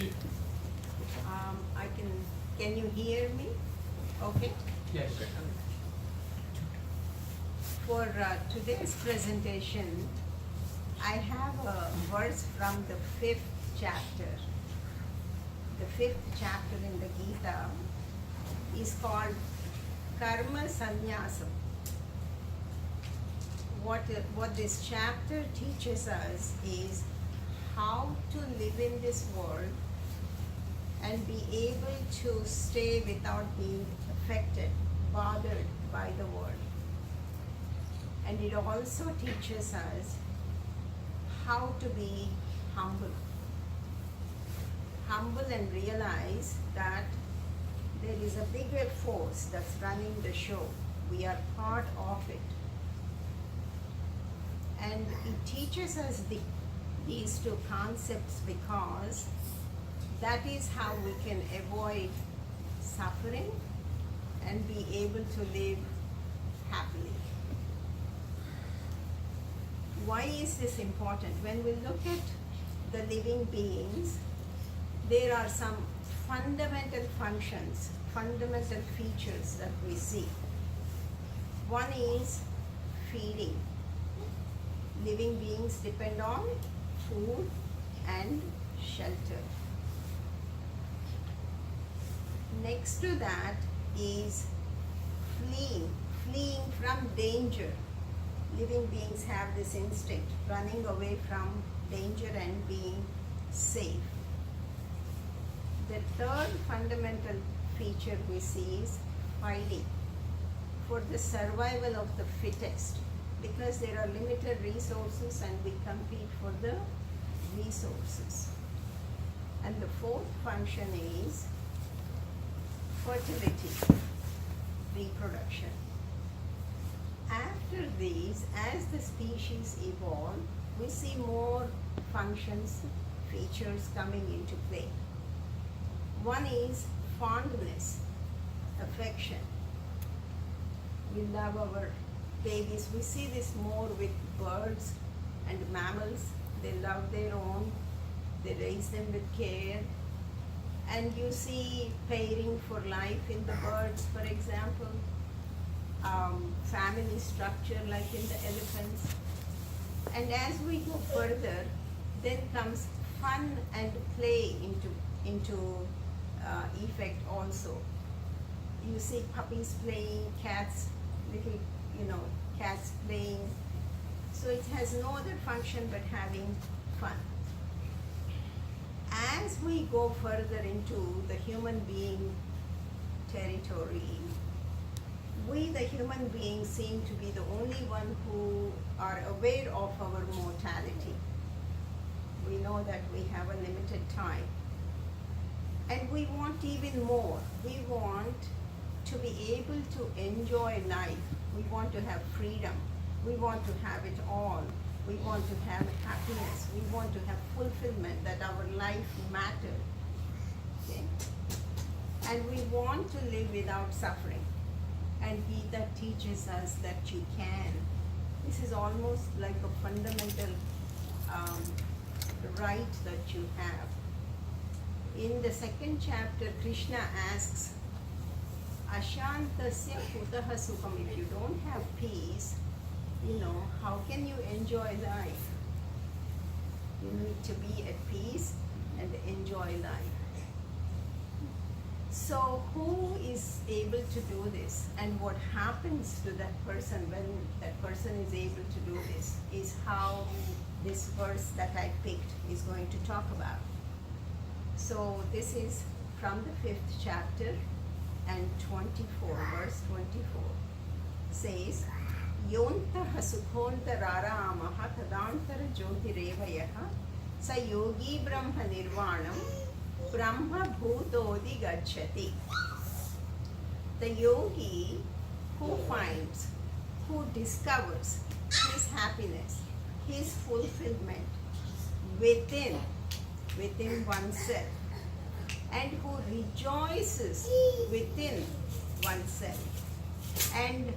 you. Can you hear me? Okay. Yes. Okay. For today's presentation, I have a verse from the 5th chapter. The 5th chapter in the Gita is called Karma Sannyasam. What this chapter teaches us is how to live in this world and be able to stay without being affected, bothered by the world. And it also teaches us how to be humble. Humble and realize that there is a bigger force that's running the show. We are part of it. And it teaches us these two concepts because that is how we can avoid suffering and be able to live happily. Why is this important? When we look at the living beings, there are some fundamental functions, fundamental features that we see. One is feeding. Living beings depend on food and shelter. Next to that is fleeing from danger. Living beings have this instinct, running away from danger and being safe. The third fundamental feature we see is fighting for the survival of the fittest, because there are limited resources and we compete for the resources. And the fourth function is fertility, reproduction. After these, as the species evolve, we see more functions, features coming into play. One is fondness, affection. We love our babies. We see this more with birds and mammals. They love their own. They raise them with care. And you see pairing for life in the birds, for example. Family structure like in the elephants. And as we go further, then comes fun and play into effect also. You see puppies playing, cats, little, cats playing. So it has no other function but having fun. As we go further into the human being territory, we the human beings seem to be the only one who are aware of our mortality. We know that we have a limited time. And we want even more. We want to be able to enjoy life. We want to have freedom. We want to have it all. We want to have happiness. We want to have fulfillment, that our life matters. Okay? And we want to live without suffering. And Gita teaches us that you can. This is almost like a fundamental right that you have. In the 2nd chapter, Krishna asks, Ashantasya kutaha sukham. If you don't have peace, how can you enjoy life? You need to be at peace and enjoy life. So who is able to do this, and what happens to that person when that person is able to do this is how this verse that I picked is going to talk about. So this is from the 5th chapter and 24, verse 24 says, Yontaha sukhontararamaha tadantara jyotirevayaha sa yogi brahma nirvanam brahma bhutodi gacchati. The yogi who finds, who discovers his happiness, his fulfillment within oneself, and who rejoices within oneself, and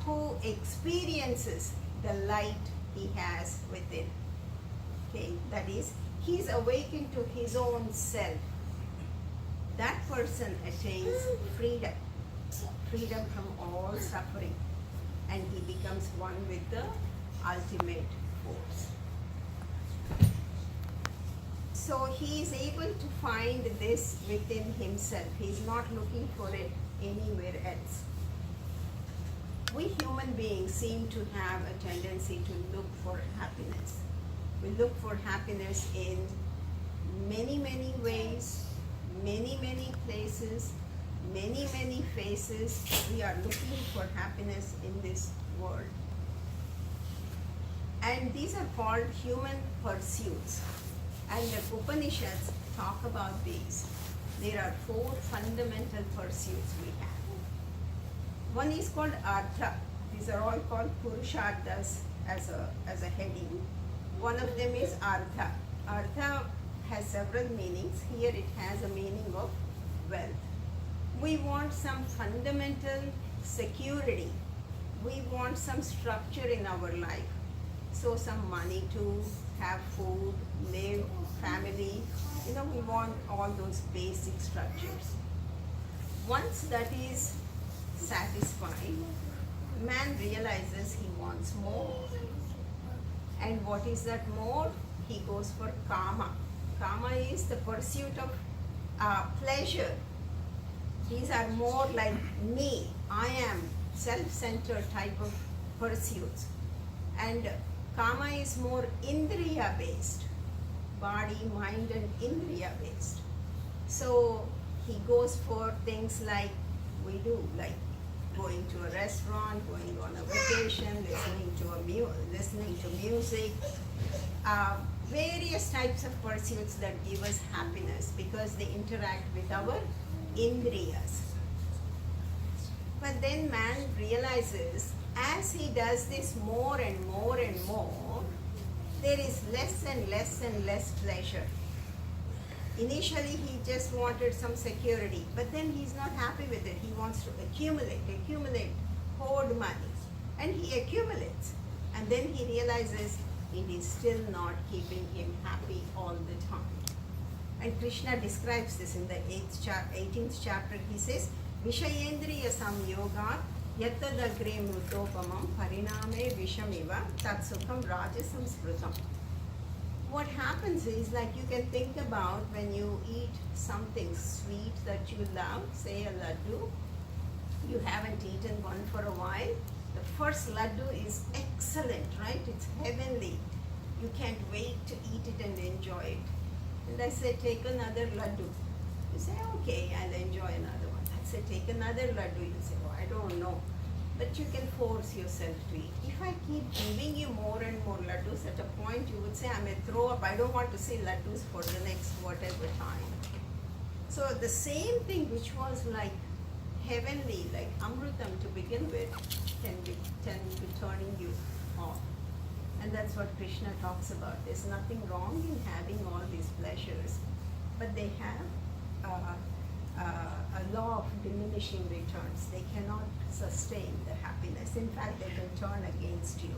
who experiences the light he has within. Okay, that is he's awakened to his own self, that person attains freedom, freedom from all suffering, and he becomes one with the ultimate force. So he is able to find this within himself. He is not looking for it anywhere else. We human beings seem to have a tendency to look for happiness. We look for happiness in many, many ways, many, many places, many, many faces. We are looking for happiness in this world. And these are called human pursuits. And the Upanishads talk about these. There are 4 fundamental pursuits we have. One is called Artha. These are all called Purusharthas as a heading. One of them is Artha. Artha has several meanings. Here it has a meaning of wealth. We want some fundamental security. We want some structure in our life. So some money to have food, live, family. We want all those basic structures. Once that is satisfied, man realizes he wants more. And what is that more? He goes for Kama. Kama is the pursuit of pleasure. These are more like me, I am, self-centered type of pursuits. And Kama is more Indriya based, body, mind and Indriya based. So he goes for things like we do, like going to a restaurant, going on a vacation, listening to music, various types of pursuits that give us happiness because they interact with our Indriyas. But then man realizes as he does this more and more and more, there is less and less and less pleasure. Initially he just wanted some security, but then he's not happy with it. He wants to accumulate, hoard money, and he accumulates. And then he realizes it is still not keeping him happy all the time. And Krishna describes this in the 18th chapter. He says, Vishayendriya samyoga yattadagre mrutopamam pariname vishamiva tatsukham rajasam sprutam. What happens is, like, you can think about when you eat something sweet that you love, say a laddu, you haven't eaten one for a while. The first laddu is excellent, right? It's heavenly. You can't wait to eat it and enjoy it. And I say, take another laddu. You say, okay, I'll enjoy another one. I say, take another laddu. You say, oh, I don't know. But you can force yourself to eat. If I keep giving you more and more laddus, at a point you would say, I may throw up. I don't want to see laddus for the next whatever time. So the same thing which was like heavenly, like amrutam to begin with, can be turning you off. And that's what Krishna talks about. There's nothing wrong in having all these pleasures, but they have a law of diminishing returns. They cannot sustain the happiness. In fact, they can turn against you.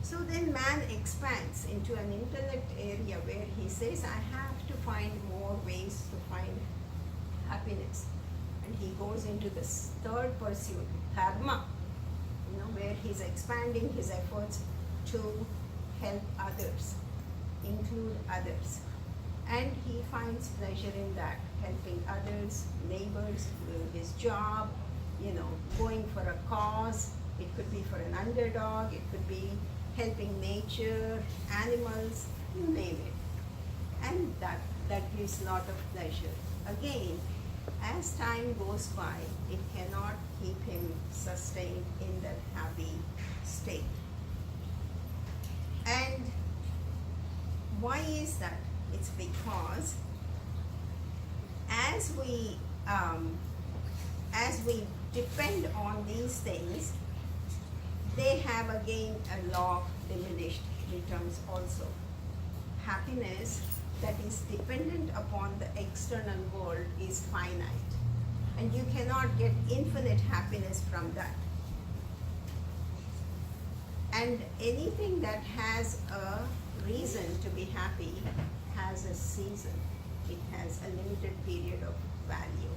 So then man expands into an intellect area where he says, I have to find more ways to find happiness. And he goes into this third pursuit, dharma, where he's expanding his efforts to help others, include others. And he finds pleasure in that, helping others, neighbors, doing his job, going for a cause. It could be for an underdog, it could be helping nature, animals, you name it. And that gives a lot of pleasure. Again, as time goes by, it cannot keep him sustained in that happy state. And why is that? It's because as we depend on these things, they have again a law of diminished returns also. Happiness that is dependent upon the external world is finite, and you cannot get infinite happiness from that. And anything that has a reason to be happy has a season. It has a limited period of value.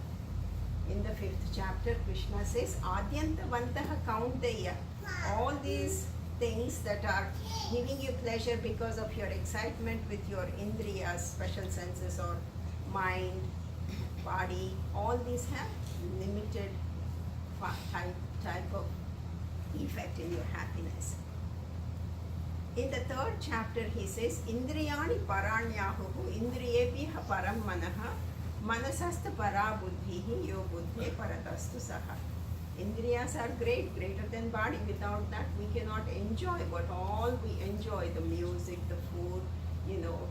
In the 5th chapter, Krishna says, Adyantavantaha Kaunteya. All these things that are giving you pleasure because of your excitement with your indriyas, special senses, or mind, body, all these have limited type of effect in your happiness. In the 3rd chapter, he says, Indriyani paranyahuhu indriyebhya param manaha manasastha para buddhihi yo buddhe paratastu saha. Indriyas are greater than body. Without that, we cannot enjoy what all we enjoy, the music, the food,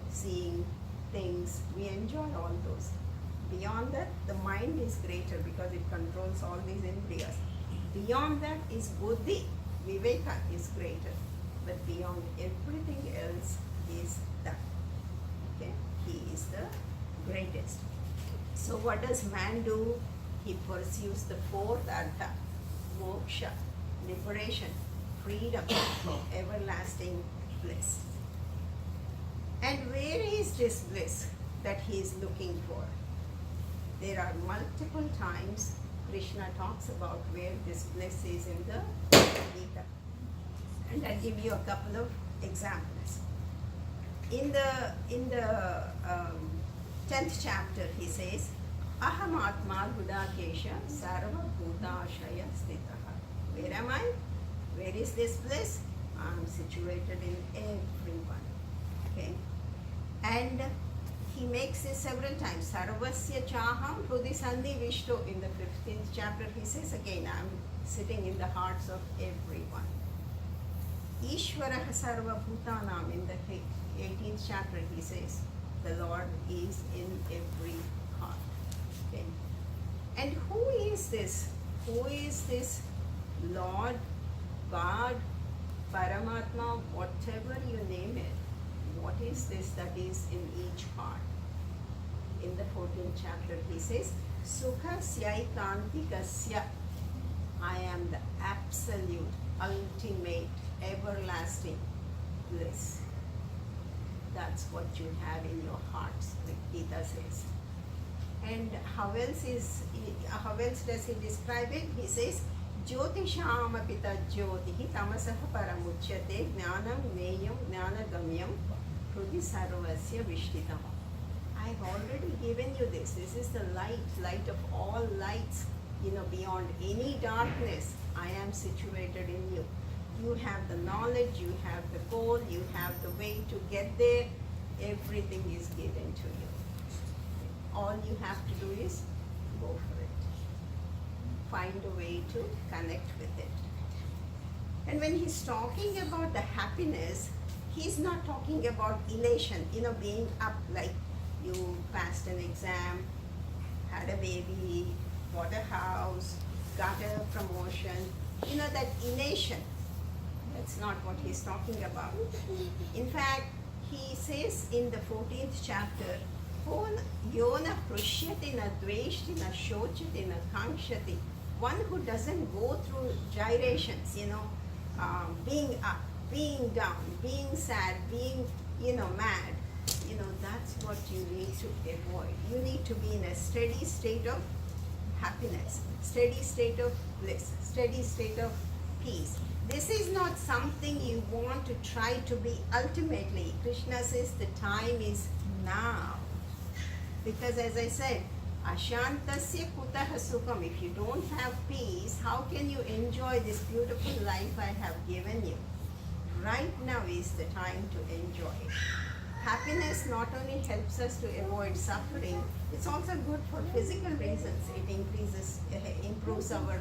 seeing things. We enjoy all those. Beyond that, the mind is greater because it controls all these indriyas. Beyond that is buddhi, viveka is greater. But beyond everything else is that. Okay? He is the greatest. So what does man do? He pursues the 4th artha, moksha, liberation, freedom, everlasting bliss. And where is this bliss that he is looking for? There are multiple times Krishna talks about where this bliss is in the Gita. And I'll give you a couple of examples. In the 10th chapter, he says, Aham Atma Gudakesha Sarva Bhutashaya Stitaha. Where am I? Where is this bliss? I am situated in everyone. Okay? And he makes this several times. Sarvasya Chaham Hrudi Sandhi Vishto. In the 15th chapter, he says again, I am sitting in the hearts of everyone. Ishvaraha Sarva Bhutanam. In the 18th chapter, he says, the Lord is in every heart. Okay. And who is this? Who is this Lord, God, Paramatma, whatever you name it? What is this that is in each heart? In the 14th chapter, he says, Sukha Syaikantikasya. I am the absolute, ultimate, everlasting bliss. That's what you have in your hearts, like Gita says. And how else does he describe it? He says, Jyotisham apita jyotihi tamasaha paramuchyate jnanam neyam jnanagamyam hrudi sarvasya vishtitam. I've already given you this. This is the light of all lights. Beyond any darkness, I am situated in you. You have the knowledge, you have the goal, you have the way to get there. Everything is given to you. All you have to do is go for it. Find a way to connect with it. And when he's talking about the happiness, he's not talking about elation, being up, like you passed an exam, had a baby, bought a house, got a promotion, that elation. That's not what he's talking about. In fact, he says in the 14th chapter, Yona prushyati na dveshti na shochati na kankshati. One who doesn't go through gyrations, being up, being down, being sad, being, mad. That's what you need to avoid. You need to be in a steady state of happiness, steady state of bliss, steady state of peace. This is not something you want to try to be ultimately. Krishna says the time is now. Because as I said, Ashantasya kutaha sukham. If you don't have peace, how can you enjoy this beautiful life I have given you? Right now is the time to enjoy it. Happiness not only helps us to avoid suffering, it's also good for physical reasons. It improves our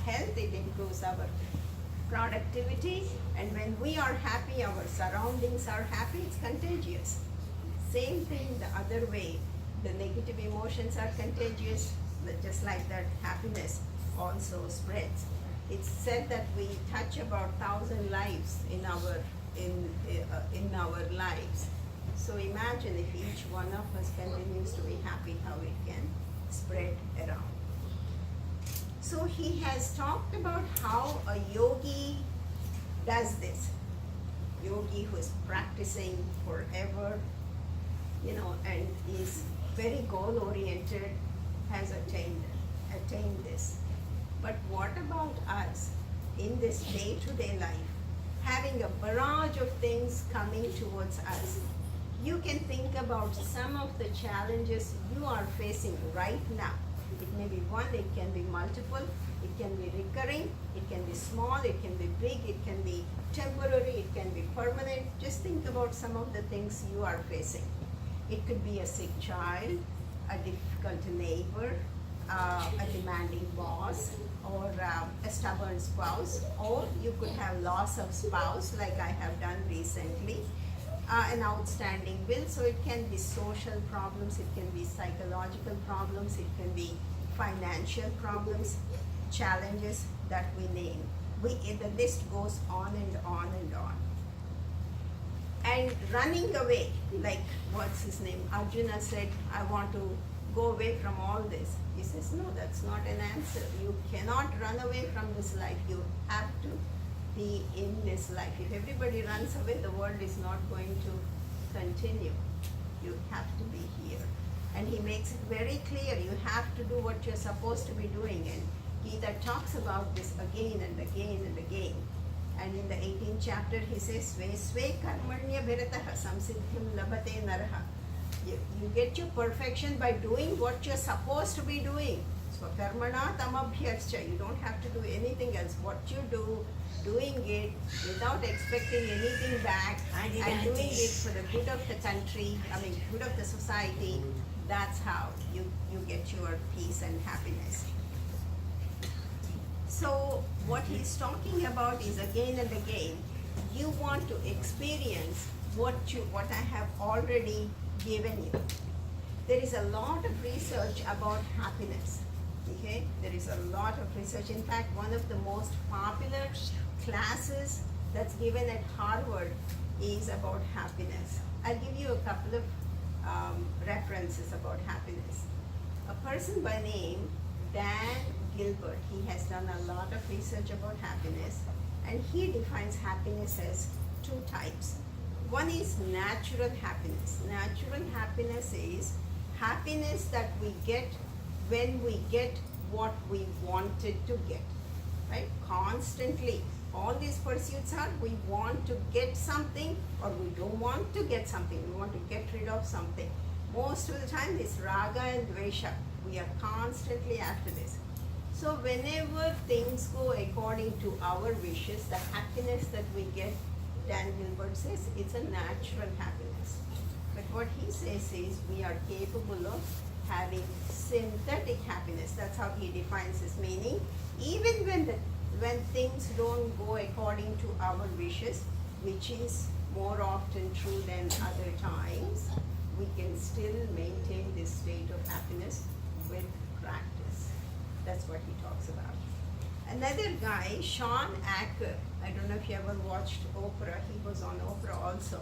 health, it improves our productivity, and when we are happy, our surroundings are happy, it's contagious. Same thing the other way. The negative emotions are contagious, but just like that, happiness also spreads. It's said that we touch about 1,000 lives in our lives. So imagine if each one of us continues to be happy, how it can spread around. So he has talked about how a yogi does this. yogi who is practicing forever, and is very goal oriented, has attained this. But what about us in this day-to-day life, having a barrage of things coming towards us? You can think about some of the challenges you are facing right now. It may be one, it can be multiple, it can be recurring, it can be small, it can be big, it can be temporary, it can be permanent. Just think about some of the things you are facing. It could be a sick child, a difficult neighbor, a demanding boss, or a stubborn spouse, or you could have loss of spouse like I have done recently, an outstanding bill. So it can be social problems, it can be psychological problems, it can be financial problems, challenges that we name. The list goes on and on and on. And running away, like what's his name? Arjuna said, I want to go away from all this. He says, no, that's not an answer. You cannot run away from this life. You have to be in this life. If everybody runs away, the world is not going to continue. You have to be here. And he makes it very clear, you have to do what you're supposed to be doing. And Gita talks about this again and again and again. And in the 18th chapter, he says, Sve sve karmanya bharataha samsiddhim labhate naraha. You get your perfection by doing what you're supposed to be doing. So karmana tamabhyascha. You don't have to do anything else. What you do, doing it without expecting anything back, and doing it for the good of the country, good of the society, that's how you get your peace and happiness. So what he's talking about is again and again, you want to experience what I have already given you. There is a lot of research about happiness. Okay, there is a lot of research. In fact, one of the most popular classes that's given at Harvard is about happiness. I'll give you a couple of references about happiness. A person by name Dan Gilbert, he has done a lot of research about happiness, and he defines happiness as two types. One is natural happiness. Natural happiness is happiness that we get when we get what we wanted to get, right? Constantly, all these pursuits are, we want to get something or we don't want to get something. We want to get rid of something. Most of the time, this raga and dvesha, we are constantly after this. So whenever things go according to our wishes, the happiness that we get, Dan Gilbert says, it's a natural happiness. But what he says is we are capable of having synthetic happiness. That's how he defines his meaning. Even when things don't go according to our wishes, which is more often true than other times, we can still maintain this state of happiness with practice. That's what he talks about. Another guy, Sean Acker, I don't know if you ever watched Oprah, he was on Oprah also.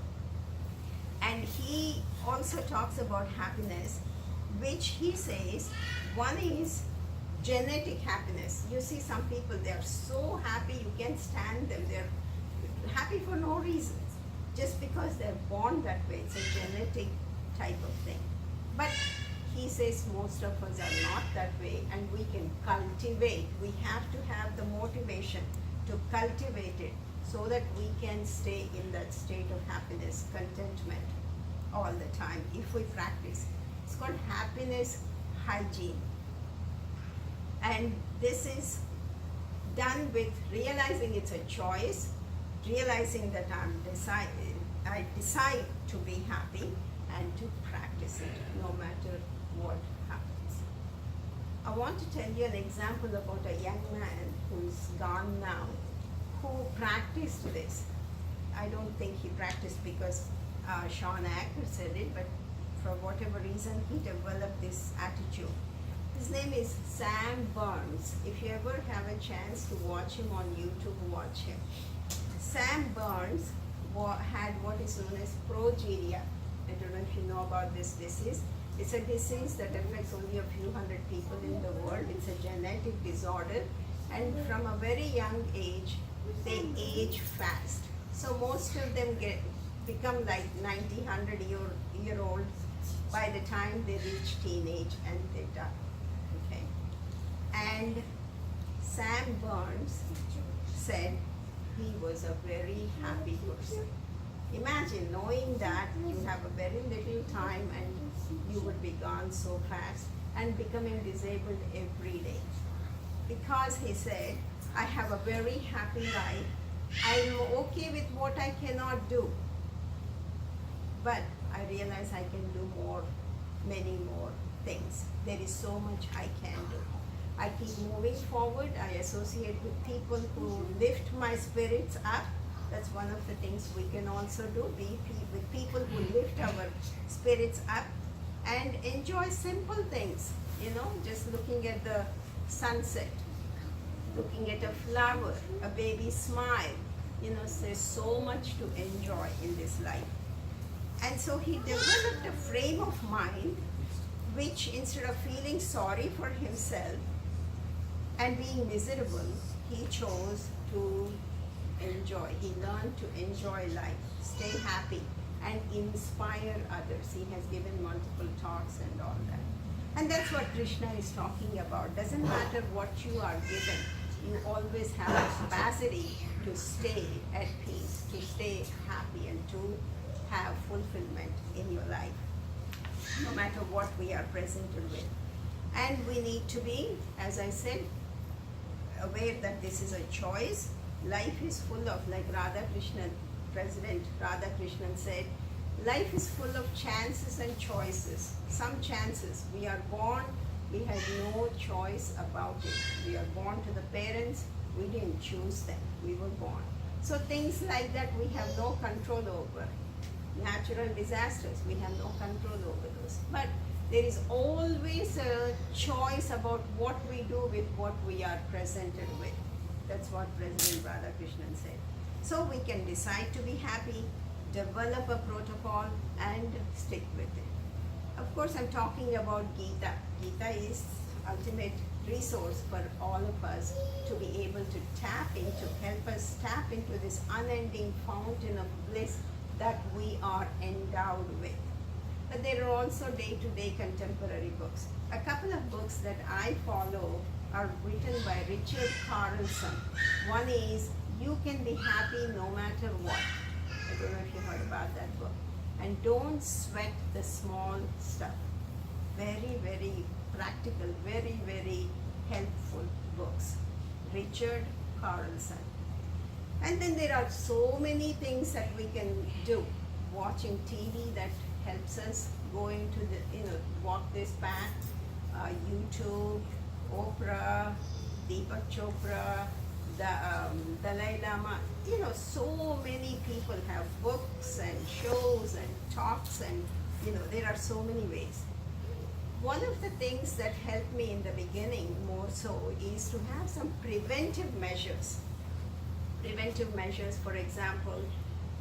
And he also talks about happiness, which he says, one is genetic happiness. You see some people, they are so happy you can't stand them. They're happy for no reason, just because they're born that way. It's a genetic type of thing. But he says most of us are not that way, and we can cultivate. We have to have the motivation to cultivate it so that we can stay in that state of happiness, contentment all the time if we practice. It's called happiness hygiene. And this is done with realizing it's a choice, realizing that I decide to be happy and to practice it no matter what happens. I want to tell you an example about a young man who's gone now, who practiced this. I don't think he practiced because Sean Acker said it, but for whatever reason he developed this attitude. His name is Sam Burns. If you ever have a chance to watch him on YouTube, watch him. Sam Burns had what is known as progeria. I don't know if you know about this disease. It's a disease that affects only a few hundred people in the world. It's a genetic disorder, and from a very young age, they age fast. So most of them become like 90, 100 year old by the time they reach teenage and they die. Okay. And Sam Burns said he was a very happy person. Imagine knowing that you have a very little time and you would be gone so fast and becoming disabled every day. Because he said, I have a very happy life. I'm okay with what I cannot do. But I realize I can do many more things. There is so much I can do. I keep moving forward. I associate with people who lift my spirits up. That's one of the things we can also do, be with people who lift our spirits up and enjoy simple things, just looking at the sunset, looking at a flower, a baby smile. There's so much to enjoy in this life. And so he developed a frame of mind which, instead of feeling sorry for himself and being miserable, he chose to enjoy. He learned to enjoy life, stay happy, and inspire others. He has given multiple talks and all that. And that's what Krishna is talking about. Doesn't matter what you are given, you always have the capacity to stay at peace, to stay happy, and to have fulfillment in your life, no matter what we are presented with. And we need to be, as I said, aware that this is a choice. Life is full of, like President Radhakrishnan said, life is full of chances and choices. Some chances, we are born, we had no choice about it. We are born to the parents, we didn't choose them, we were born. So things like that we have no control over. Natural disasters, we have no control over those. But there is always a choice about what we do with what we are presented with. That's what President Radhakrishnan said. So we can decide to be happy, develop a protocol, and stick with it. Of course, I'm talking about Gita. Gita is ultimate resource for all of us to be able to help us tap into this unending fountain of bliss that we are endowed with. But there are also day-to-day contemporary books. A couple of books that I follow are written by Richard Carlson. One is You Can Be Happy No Matter What. I don't know if you heard about that book. And Don't Sweat the Small Stuff. Very, very practical, very, very helpful books. Richard Carlson. And then there are so many things that we can do. Watching TV that helps us, going to walk this path, YouTube, Oprah, Deepak Chopra, the Dalai Lama. So many people have books and shows and talks, and there are so many ways. One of the things that helped me in the beginning more so is to have some preventive measures. Preventive measures, for example,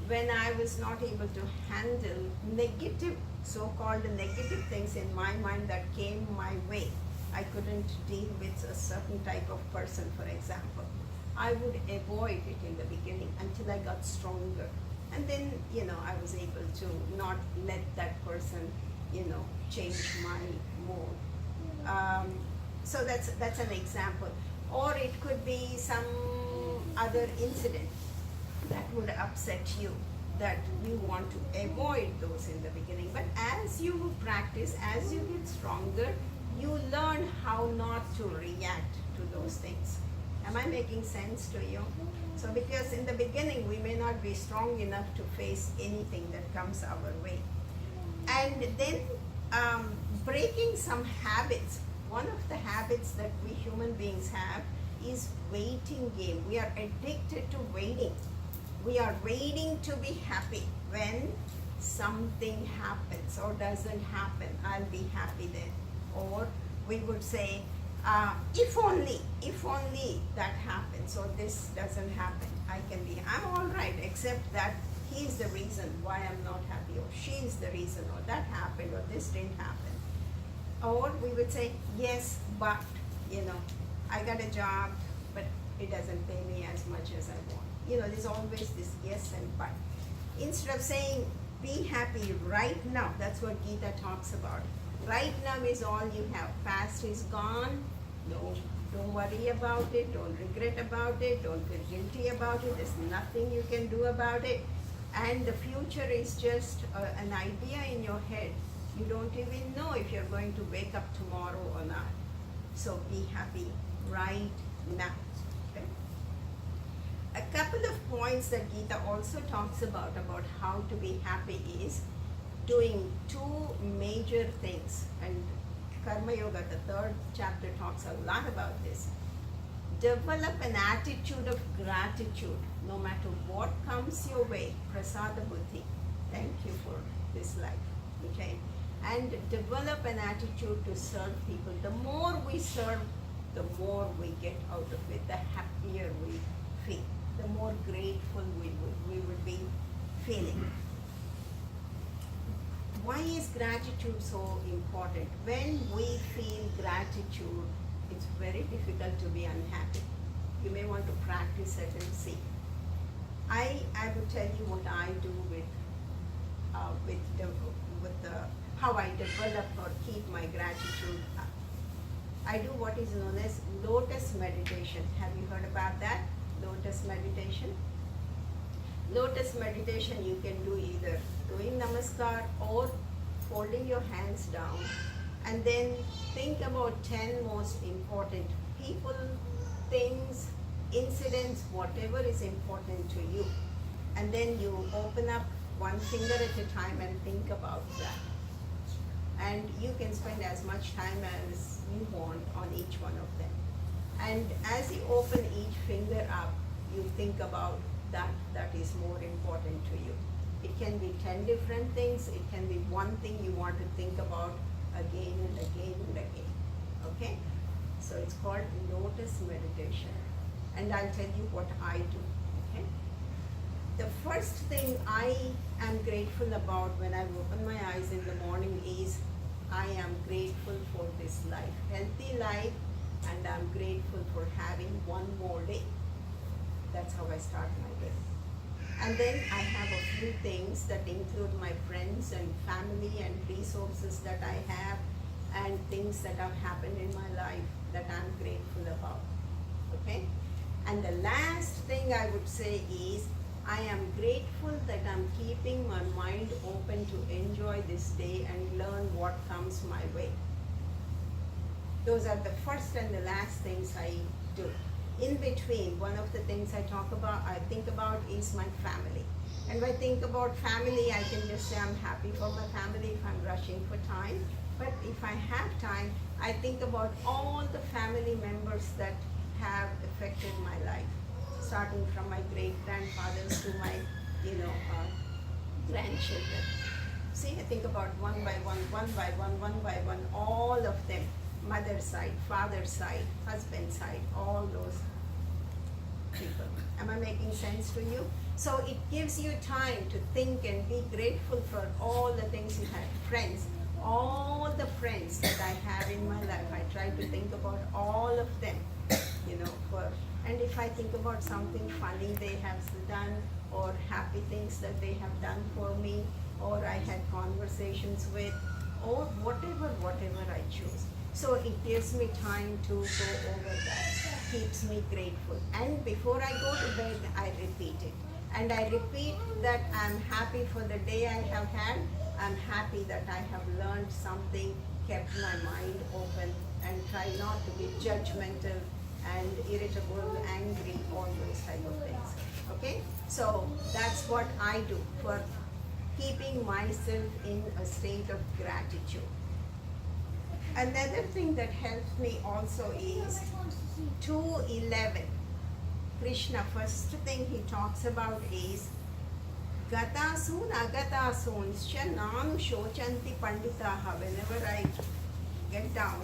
when I was not able to handle negative, so-called negative things in my mind that came my way. I couldn't deal with a certain type of person, for example. I would avoid it in the beginning until I got stronger. And then, I was able to not let that person, change my mood. So that's an example. Or it could be some other incident that would upset you, that you want to avoid those in the beginning. But as you practice, as you get stronger, you learn how not to react to those things. Am I making sense to you? So because in the beginning we may not be strong enough to face anything that comes our way. And then breaking some habits. One of the habits that we human beings have is waiting game. We are addicted to waiting. We are waiting to be happy. When something happens or doesn't happen, I'll be happy then. Or we would say, if only that happens, or this doesn't happen, I'm all right, except that he's the reason why I'm not happy, or she's the reason, or that happened, or this didn't happen. Or we would say, yes, but, I got a job, but it doesn't pay me as much as I want. there's always this yes and but. Instead of saying, be happy right now, that's what Gita talks about. Right now is all you have. Past is gone. No, don't worry about it. Don't regret about it. Don't feel guilty about it. There's nothing you can do about it. And the future is just an idea in your head. You don't even know if you're going to wake up tomorrow or not. So be happy right now. Okay? A couple of points that Gita also talks about how to be happy is doing two major things. And Karma Yoga, the 3rd chapter, talks a lot about this. Develop an attitude of gratitude no matter what comes your way. Prasada buddhi. Thank you for this life. Okay? And develop an attitude to serve people. The more we serve, the more we get out of it, the happier we feel, the more grateful we would be feeling. Why is gratitude so important? When we feel gratitude, it's very difficult to be unhappy. You may want to practice it and see. I will tell you what I do with how I develop or keep my gratitude up. I do what is known as lotus meditation. Have you heard about that? Lotus meditation? Lotus meditation you can do either doing namaskar or folding your hands down, and then think about 10 most important people, things, incidents, whatever is important to you. And then you open up one finger at a time and think about that. And you can spend as much time as you want on each one of them. And as you open each finger up, you think about that is more important to you. It can be 10 different things. It can be one thing you want to think about again and again and again. Okay? So it's called lotus meditation. And I'll tell you what I do. Okay? The first thing I am grateful about when I open my eyes in the morning is I am grateful for this life, healthy life, and I'm grateful for having one more day. That's how I start my day. And then I have a few things that include my friends and family and resources that I have and things that have happened in my life that I'm grateful about. Okay? And the last thing I would say is I am grateful that I'm keeping my mind open to enjoy this day and learn what comes my way. Those are the first and the last things I do. In between, one of the things I think about is my family. And when I think about family, I can just say I'm happy for my family if I'm rushing for time. But if I have time, I think about all the family members that have affected my life, starting from my great-grandfathers to my, grandchildren. See, I think about one by one, all of them. Mother's side, father's side, husband's side, all those people. Am I making sense to you? So it gives you time to think and be grateful for all the things you have. Friends, all the friends that I have in my life, I try to think about all of them, and if I think about something funny they have done or happy things that they have done for me, or I had conversations with, or whatever I choose. So it gives me time to go over that, keeps me grateful. And before I go to bed, I repeat it. And I repeat that I'm happy for the day I have had. I'm happy that I have learned something, kept my mind open, and try not to be judgmental and irritable, angry, all those type of things. Okay? So that's what I do for keeping myself in a state of gratitude. Another thing that helps me also is 2:11. Krishna, first thing he talks about is Gatasun agatasuncha nanu shochanti panditaha. Whenever I get down,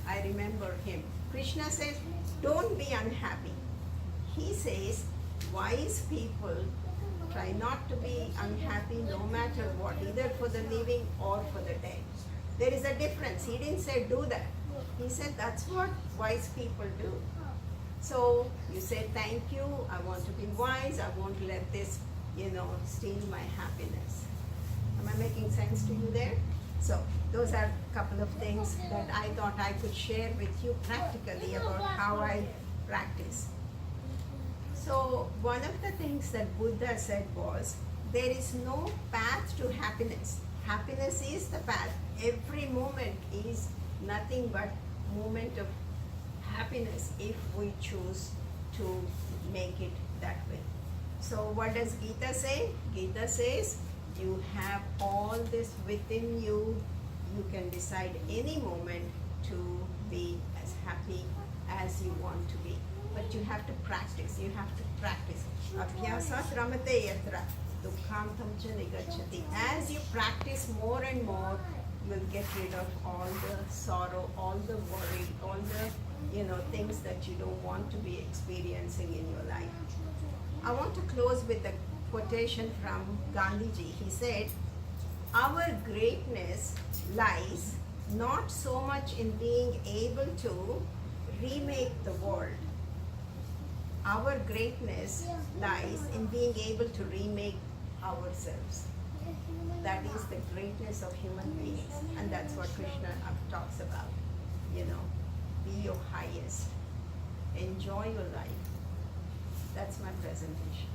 I remember him. Krishna says, don't be unhappy. He says, wise people try not to be unhappy no matter what, either for the living or for the dead. There is a difference. He didn't say do that. He said that's what wise people do. So you say thank you, I want to be wise, I won't let this, steal my happiness. Am I making sense to you there? So those are a couple of things that I thought I could share with you practically about how I practice. So one of the things that Buddha said was, there is no path to happiness. Happiness is the path. Every moment is nothing but moment of happiness if we choose to make it that way. So what does Gita say? Gita says, you have all this within you. You can decide any moment to be as happy as you want to be. But you have to practice. You have to practice. Abhyasat ramate yatra dukkhantam cha nigacchati. As you practice more and more, you will get rid of all the sorrow, all the worry, all the things that you don't want to be experiencing in your life. I want to close with a quotation from Gandhiji. He said, our greatness lies not so much in being able to remake the world. Our greatness lies in being able to remake ourselves. That is the greatness of human beings, and that's what Krishna talks about. Be your highest. Enjoy your life. That's my presentation.